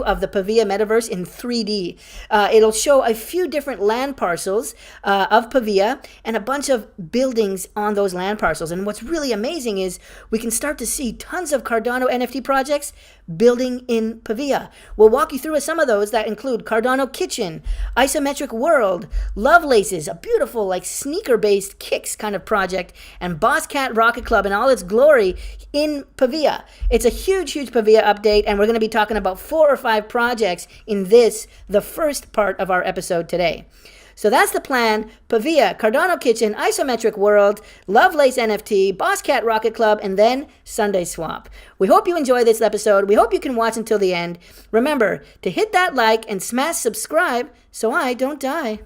of the Pavia Metaverse in 3D. It'll show a few different land parcels of Pavia and a bunch of buildings on those land parcels. And what's really amazing is we can start to see tons of Cardano NFT projects building in Pavia. We'll walk you through some of those that include Cardano Kitchen, Isometric World, Lovelaces, a beautiful like sneaker-based kicks kind of project, and Boss Cat Rocket Club in all its glory in Pavia. It's a huge, huge Pavia update, and we're going to be talking about 4 or 5 projects in this, the first part of our episode today. So that's the plan: Pavia, Cardano Kitchen, Isometric World, Lovelace NFT, Boss Cat Rocket Club, and then Sunday Swap. We hope you enjoy this episode. We hope you can watch until the end. Remember to hit that like and smash subscribe so I don't die.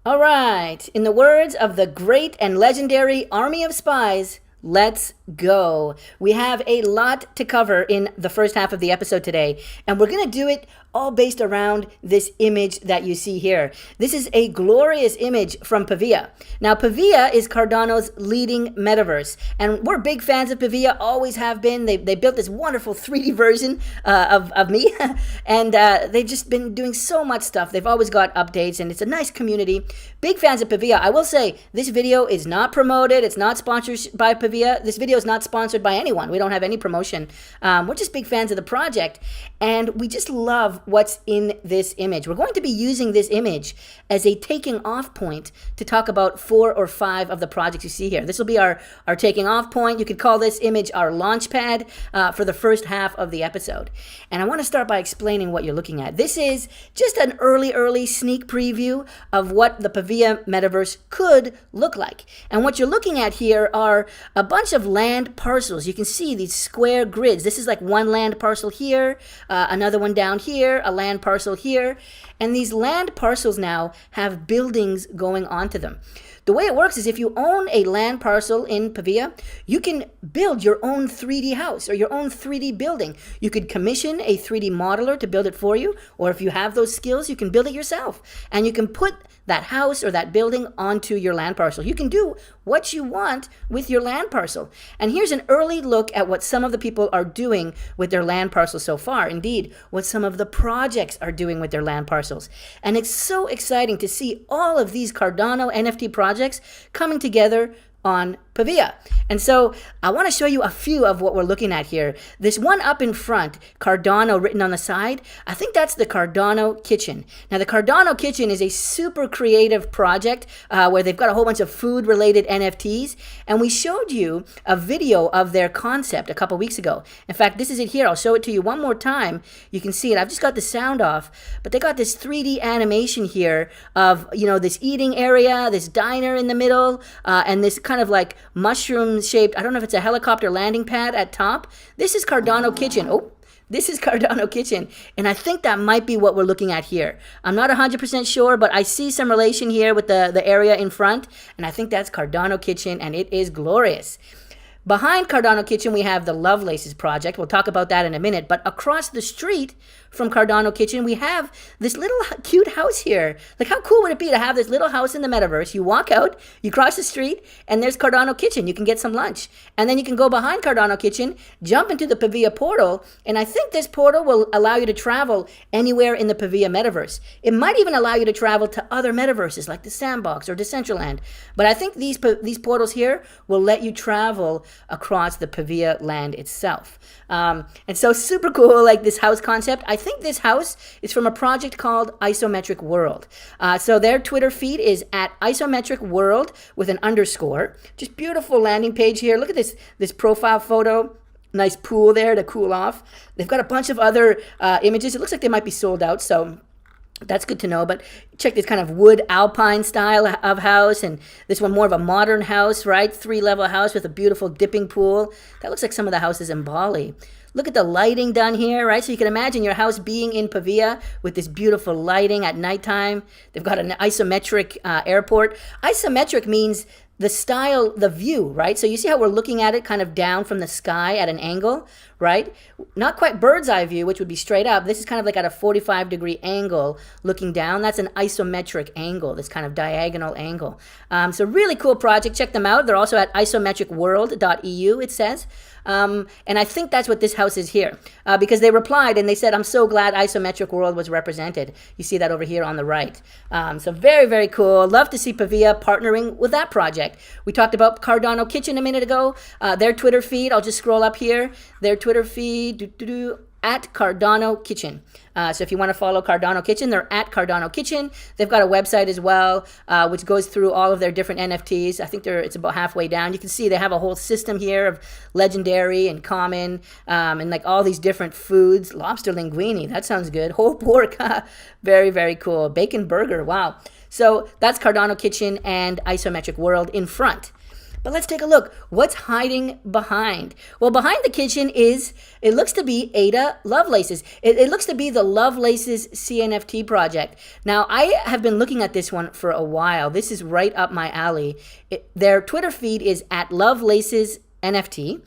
All right, in the words of the great and legendary Army of Spies, let's go. We have a lot to cover in the first half of the episode today, and we're going to do it all based around this image that you see here. This is a glorious image from Pavia. Now, Pavia is Cardano's leading metaverse, and we're big fans of Pavia, always have been. They built this wonderful 3D version of me, and they've just been doing so much stuff. They've always got updates, and it's a nice community. Big fans of Pavia. I will say, this video is not promoted. It's not sponsored by Pavia. This video is not sponsored by anyone. We don't have any promotion. We're just big fans of the project, and we just love what's in this image. We're going to be using this image as a taking off point to talk about 4 or 5 of the projects you see here. This will be our taking off point. You could call this image our launch pad for the first half of the episode. And I want to start by explaining what you're looking at. This is just an early sneak preview of what the Pavia Metaverse could look like. And what you're looking at here are a bunch of land parcels. You can see these square grids. This is like one land parcel here, another one down here, a land parcel here, and these land parcels now have buildings going onto them. The way it works is if you own a land parcel in Pavia, you can build your own 3D house or your own 3D building. You could commission a 3D modeler to build it for you, or if you have those skills, you can build it yourself. And you can put that house or that building onto your land parcel. You can do what you want with your land parcel. And here's an early look at what some of the people are doing with their land parcels so far. Indeed, what some of the projects are doing with their land parcels. And it's so exciting to see all of these Cardano NFT projects coming together on Pavia. And so I want to show you a few of what we're looking at here. This one up in front, Cardano written on the side, I think that's the Cardano Kitchen. Now, the Cardano Kitchen is a super creative project where they've got a whole bunch of food-related NFTs, and we showed you a video of their concept a couple weeks ago. In fact, this is it here. I'll show it to you one more time. You can see it. I've just got the sound off, but they got this 3D animation here of, you know, this eating area, this diner in the middle, and this kind of like mushroom shaped, I don't know if it's a helicopter landing pad at top. This is Cardano Kitchen. Oh, this is Cardano Kitchen. And I think that might be what we're looking at here. I'm not 100% sure, but I see some relation here with the area in front. And I think that's Cardano Kitchen, and it is glorious. Behind Cardano Kitchen, we have the Lovelaces project. We'll talk about that in a minute. But across the street from Cardano Kitchen, we have this little cute house here. Like, how cool would it be to have this little house in the metaverse? You walk out, you cross the street, and there's Cardano Kitchen. You can get some lunch. And then you can go behind Cardano Kitchen, jump into the Pavia portal, and I think this portal will allow you to travel anywhere in the Pavia metaverse. It might even allow you to travel to other metaverses like the Sandbox or Decentraland. But I think these portals here will let you travel across the Pavia land itself. And so super cool, like this house concept. I think this house is from a project called Isometric World. So their Twitter feed is at Isometric World with an underscore. Just beautiful landing page here. Look at this profile photo. Nice pool there to cool off. They've got a bunch of other images. It looks like they might be sold out, so that's good to know. But check this kind of wood alpine style of house, and this one more of a modern house, right? 3-level house with a beautiful dipping pool. That looks like some of the houses in Bali. Look at the lighting done here, right? So you can imagine your house being in Pavia with this beautiful lighting at nighttime. They've got an isometric airport. Isometric means the style, the view, right? So you see how we're looking at it kind of down from the sky at an angle, right? Not quite bird's eye view, which would be straight up. This is kind of like at a 45-degree angle looking down. That's an isometric angle, this kind of diagonal angle. So really cool project. Check them out. They're also at isometricworld.eu, it says. And I think that's what this house is here, because they replied and they said, I'm so glad Isometric World was represented. You see that over here on the right. So very, very cool. Love to see Pavia partnering with that project. We talked about Cardano Kitchen a minute ago. Their Twitter feed, I'll just scroll up here. Their Twitter feed, at Cardano Kitchen. So if you want to follow Cardano Kitchen, they're at Cardano Kitchen. They've got a website as well, which goes through all of their different NFTs. I think it's about halfway down. You can see they have a whole system here of legendary and common, and like all these different foods. Lobster linguine, that sounds good. Whole pork, very, very cool. Bacon burger, wow. So that's Cardano Kitchen and Isometric World in front. But let's take a look. What's hiding behind? Well, behind the kitchen it looks to be Ada Lovelaces. It looks to be the Lovelaces CNFT project. Now, I have been looking at this one for a while. This is right up my alley. Their Twitter feed is at Lovelaces NFT.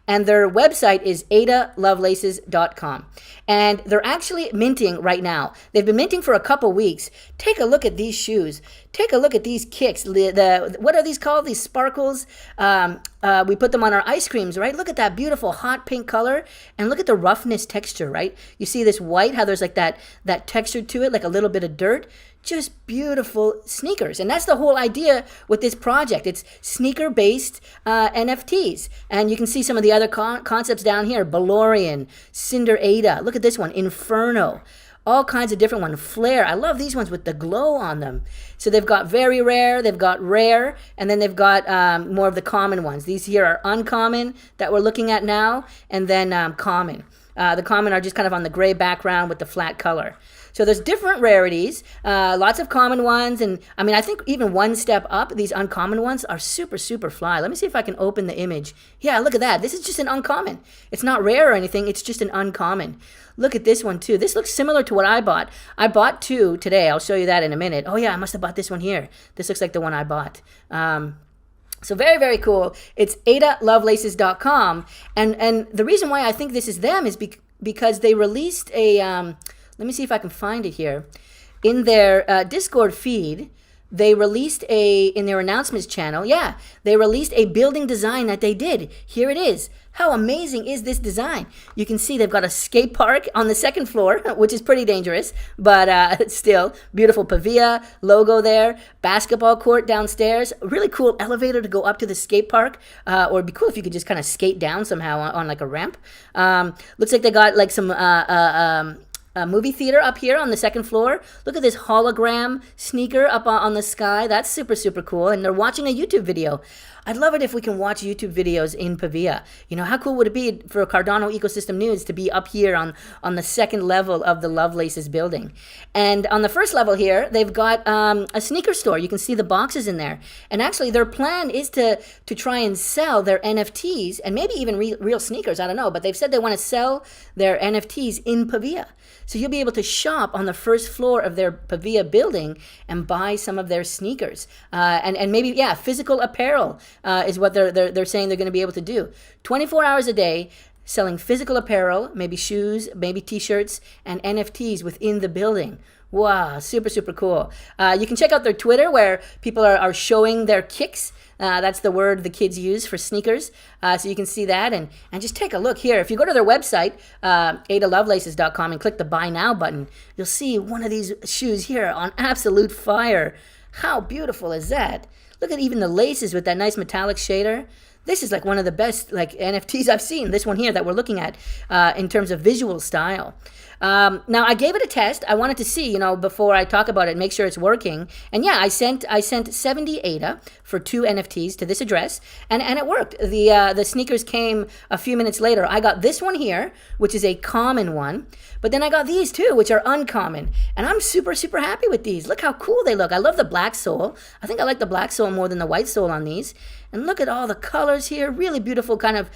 And their website is adalovelaces.com. And they're actually minting right now. They've been minting for a couple weeks. Take a look at these shoes. Take a look at these kicks. What are these called? These sparkles. We put them on our ice creams, right? Look at that beautiful hot pink color. And look at the roughness texture, right? You see this white, how there's like that texture to it, like a little bit of dirt. Just beautiful sneakers. And that's the whole idea with this project. It's sneaker-based NFTs. And you can see some of the other concepts down here. Balorian, Cinder Ada. Look at this one, Inferno. All kinds of different ones. Flare. I love these ones with the glow on them. So they've got very rare, they've got rare, and then they've got more of the common ones. These here are uncommon that we're looking at now, and then common. The common are just kind of on the gray background with the flat color. So there's different rarities, lots of common ones, and I mean, I think even one step up, these uncommon ones are super, super fly. Let me see if I can open the image. Yeah, look at that. This is just an uncommon. It's not rare or anything. It's just an uncommon. Look at this one too. This looks similar to what I bought. I bought two today. I'll show you that in a minute. Oh yeah, I must have bought this one here. This looks like the one I bought. So very, very cool. It's adalovelaces.com. And the reason why I think this is them is because they released a... let me see if I can find it here. In their Discord feed, they released in their announcements channel, they released a building design that they did. Here it is. How amazing is this design? You can see they've got a skate park on the second floor, which is pretty dangerous, but still, beautiful Pavia logo there, basketball court downstairs, really cool elevator to go up to the skate park, or it'd be cool if you could just kind of skate down somehow on like a ramp. Looks like they got like some... a movie theater up here on the second floor. Look at this hologram sneaker up on the sky. That's super, super cool. And they're watching a YouTube video. I'd love it if we can watch YouTube videos in Pavia. You know, how cool would it be for Cardano Ecosystem News to be up here on the second level of the Lovelaces building? And on the first level here, they've got a sneaker store. You can see the boxes in there. And actually, their plan is to try and sell their NFTs and maybe even real sneakers. I don't know. But they've said they want to sell their NFTs in Pavia. So you'll be able to shop on the first floor of their Pavia building and buy some of their sneakers. And maybe, physical apparel is what they're saying they're going to be able to do. 24 hours a day, selling physical apparel, maybe shoes, maybe t-shirts, and NFTs within the building. Wow, super, super cool. You can check out their Twitter where people are showing their kicks. That's the word the kids use for sneakers. So you can see that and just take a look here. If you go to their website, adalovelaces.com, and click the Buy Now button, you'll see one of these shoes here on absolute fire. How beautiful is that? Look at even the laces with that nice metallic shader. This is like one of the best like NFTs I've seen, this one here that we're looking at in terms of visual style. Now I gave it a test. I wanted to see, before I talk about it, make sure it's working. And I sent 70 ADA for 2 NFTs to this address, and it worked. The sneakers came a few minutes later. I got this one here, which is a common one, but then I got these too, which are uncommon. And I'm super, super happy with these. Look how cool they look. I love the black sole. I think I like the black sole more than the white sole on these. And look at all the colors here. Really beautiful kind of,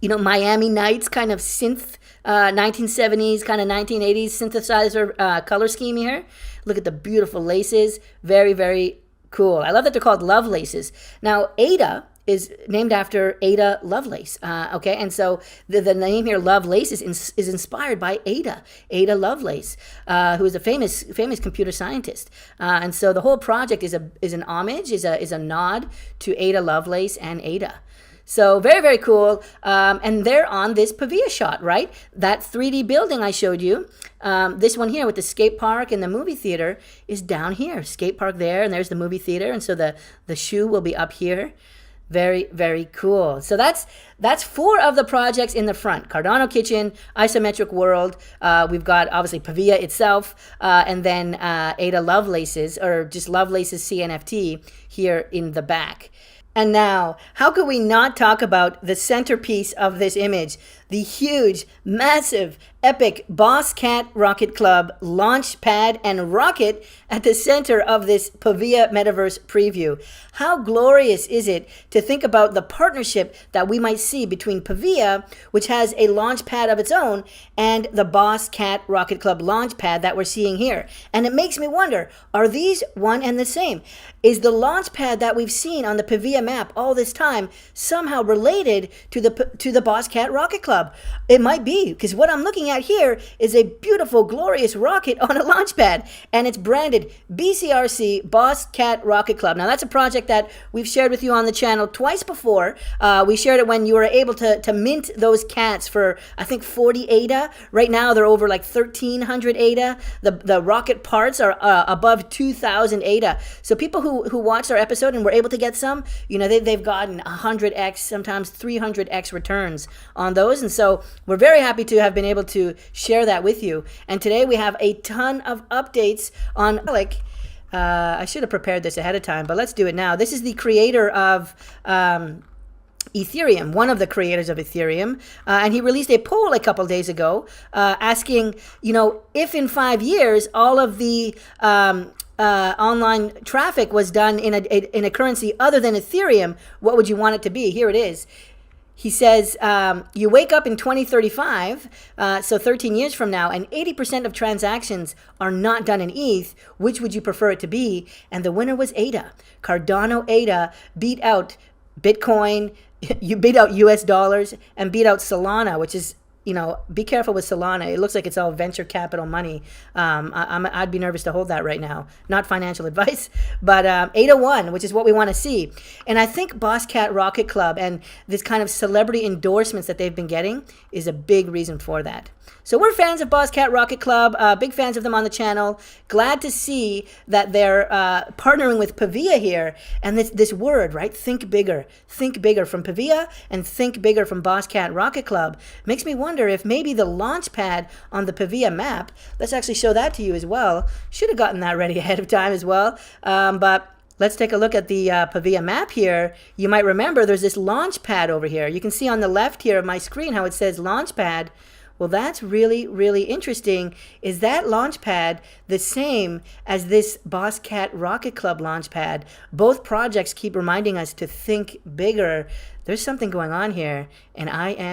Miami Nights kind of synth, 1970s, kind of 1980s synthesizer color scheme here. Look at the beautiful laces. Very, very cool. I love that they're called Love Laces. Now, Ada is named after Ada Lovelace. Okay, and so the name here, Lovelace, is inspired by Ada Lovelace, who is a famous computer scientist. And so the whole project is an homage, is a nod to Ada Lovelace and Ada. So very, very cool. And they're on this Pavia shot, right? That 3D building I showed you, this one here with the skate park and the movie theater is down here. Skate park there, and there's the movie theater. And so the shoe will be up here. Very, very cool. So that's 4 of the projects in the front. Cardano Kitchen, Isometric World. We've got obviously Pavia itself, and then Ada Lovelace's, or just Lovelace's CNFT here in the back. And now, how could we not talk about the centerpiece of this image? The huge, massive, epic Boss Cat Rocket Club launch pad and rocket at the center of this Pavia Metaverse preview. How glorious is it to think about the partnership that we might see between Pavia, which has a launch pad of its own, and the Boss Cat Rocket Club launch pad that we're seeing here. And it makes me wonder, are these one and the same? Is the launch pad that we've seen on the Pavia map all this time somehow related to the Boss Cat Rocket Club? It might be, because what I'm looking at here is a beautiful, glorious rocket on a launch pad, and it's branded BCRC Boss Cat Rocket Club. Now, that's a project that we've shared with you on the channel twice before. We shared it when you were able to mint those cats for, I think, 40 ADA. Right now, they're over like 1,300 ADA. The rocket parts are above 2,000 ADA. So people who watched our episode and were able to get some, they've gotten 100x, sometimes 300x returns on those. And so we're very happy to have been able to share that with you. And today we have a ton of updates on I should have prepared this ahead of time, but let's do it now. This is the creator of Ethereum, one of the creators of Ethereum, and he released a poll a couple days ago asking, if in 5 years all of the online traffic was done in a currency other than Ethereum, what would you want it to be? Here it is. He says, you wake up in 2035, so 13 years from now, and 80% of transactions are not done in ETH. Which would you prefer it to be? And the winner was ADA. Cardano ADA beat out Bitcoin, you beat out US dollars, and beat out Solana, which is, be careful with Solana. It looks like it's all venture capital money. I'd be nervous to hold that right now. Not financial advice, but ADA won, which is what we want to see. And I think Boss Cat Rocket Club and this kind of celebrity endorsements that they've been getting is a big reason for that. So we're fans of Boss Cat Rocket Club, big fans of them on the channel. Glad to see that they're partnering with Pavia here. And this word, right? Think bigger. Think bigger from Pavia and think bigger from Boss Cat Rocket Club. Makes me wonder if maybe the launch pad on the Pavia map, let's actually show that to you as well. Should have gotten that ready ahead of time as well. But let's take a look at the Pavia map here. You might remember there's this launch pad over here. You can see on the left here of my screen how it says launch pad. Well, that's really, really interesting. Is that launch pad the same as this Boss Cat Rocket Club launch pad? Both projects keep reminding us to think bigger. There's something going on here, and I am